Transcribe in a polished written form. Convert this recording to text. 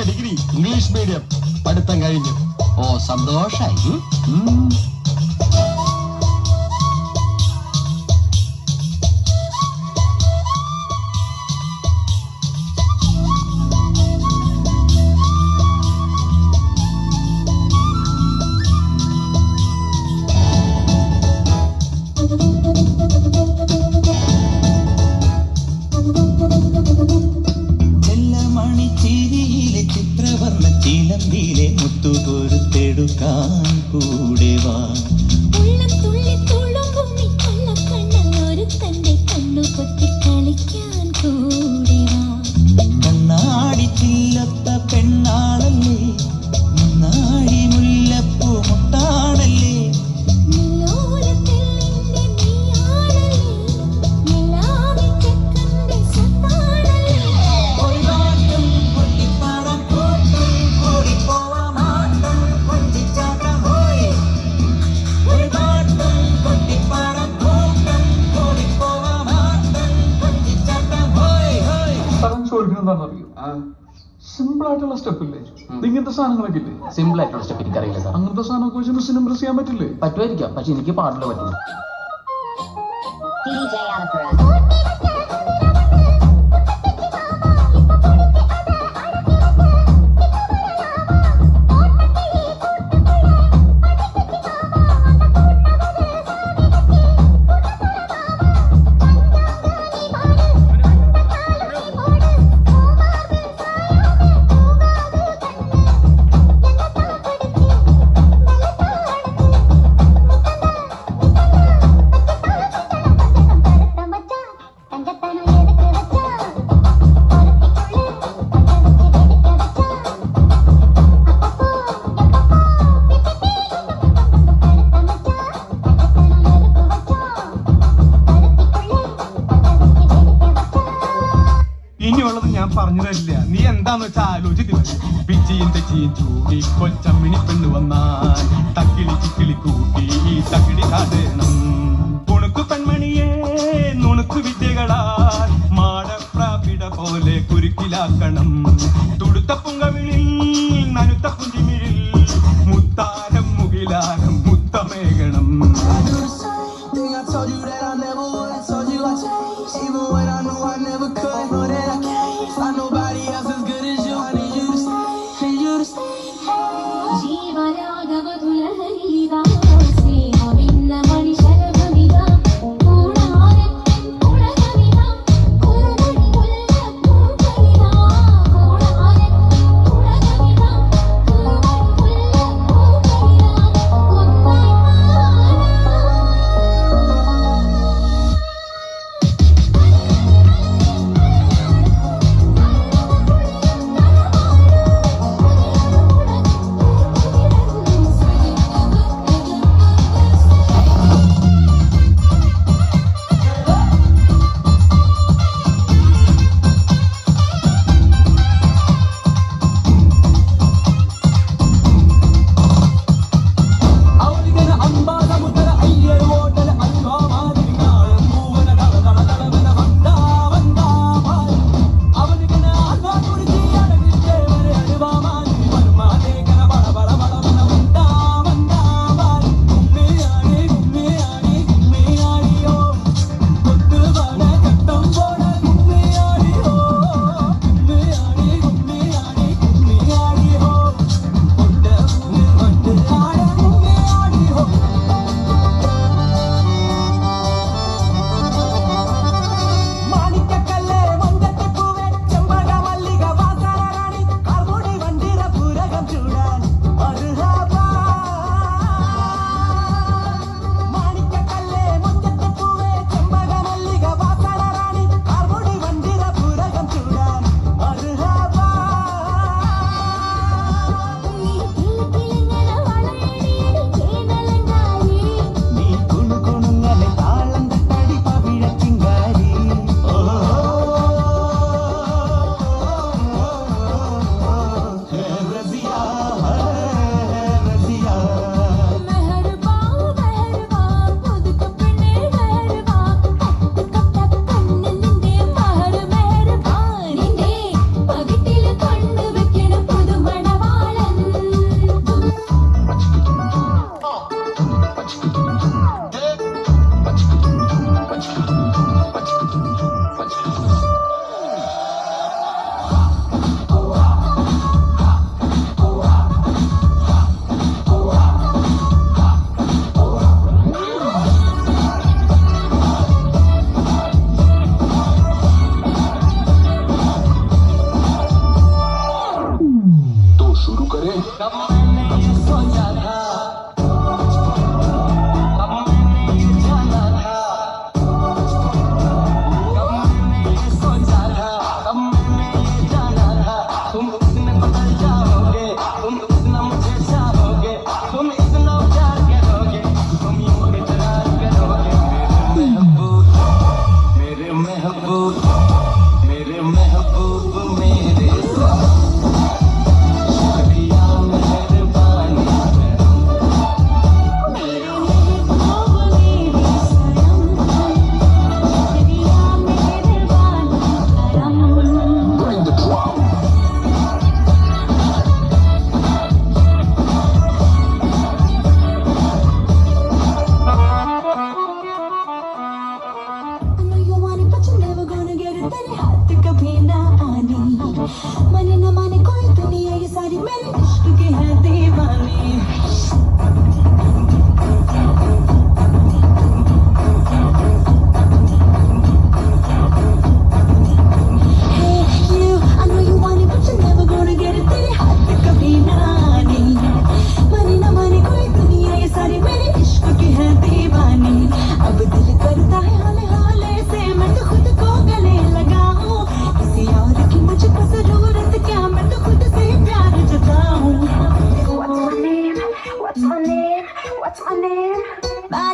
Degree English medium പഠിത്തം കഴിഞ്ഞു. ഓ സന്തോഷായി. ചിലമ്പിലെ മുത്തുകൊരുത്തെടുക്കാൻ കൂടെ വാ. കണ്ണാടി ചില്ലത്ത പെണ്ണാളല്ലേ, നാടി മുല്ലപ്പൂ മുട്ടാണല്ലേ. സിമ്പിൾ ആയിട്ടുള്ള സ്റ്റെപ്പ് ഇല്ലേ? ഇങ്ങനത്തെ സാധനങ്ങളൊക്കെ ഇല്ലേ? സിമ്പിൾ ആയിട്ടുള്ള സ്റ്റെപ്പ് എനിക്കറിയില്ല സാർ. അങ്ങനത്തെ സാധനമൊക്കെ വെച്ച് മിസ്സിന് ഇംപ്രസ് ചെയ്യാൻ പറ്റില്ലേ? പറ്റുമായിരിക്കാം, പക്ഷെ എനിക്ക് പാട്ടില്ല പറ്റില്ല. ഇനിയുള്ളത് ഞാൻ പറഞ്ഞു തരില്ല, നീ എന്താന്ന് വെച്ചാൽ ആലോചിച്ചില്ല. പിച്ചിയും തെച്ചിയും ചൂടി കൊച്ചമ്മിണി പെണ്ണ് വന്നാൽ തക്കിളി ചിക്കിളി കൂട്ടി തകിടി കാടണം. കുണുക്കു പെൺമണിയെ നുണുക്കു വിദ്യകളാൽ മാടപ്രാപിട പോലെ കുരുക്കിലാക്കണം. തുടുത്ത പുങ്കവിളിൽ നനുത്ത പുഞ്ചിമിഴിൽ മുത്താരം മുകിലാരം മുത്തമേകണം. പോരെ I know you want it, but you're never gonna get it. तेरे हाथ कभी ना आनी माने ना माने कोई दुनिया ये सारी मेरे इश्क की है दीवानी Hey you, I know you want it, but you're never gonna get it. तेरे हाथ कभी ना आनी माने ना माने कोई दुनिया ये सारी मेरे इश्क की है दीवानी अब दिल करता है हाले हाले से मैं तो खुद को गले लगाऊं किसी और की मुझको जरूरत क्या मैं तो खुद से ही प्यार जताऊं What's my name? What's my name? What's my name? My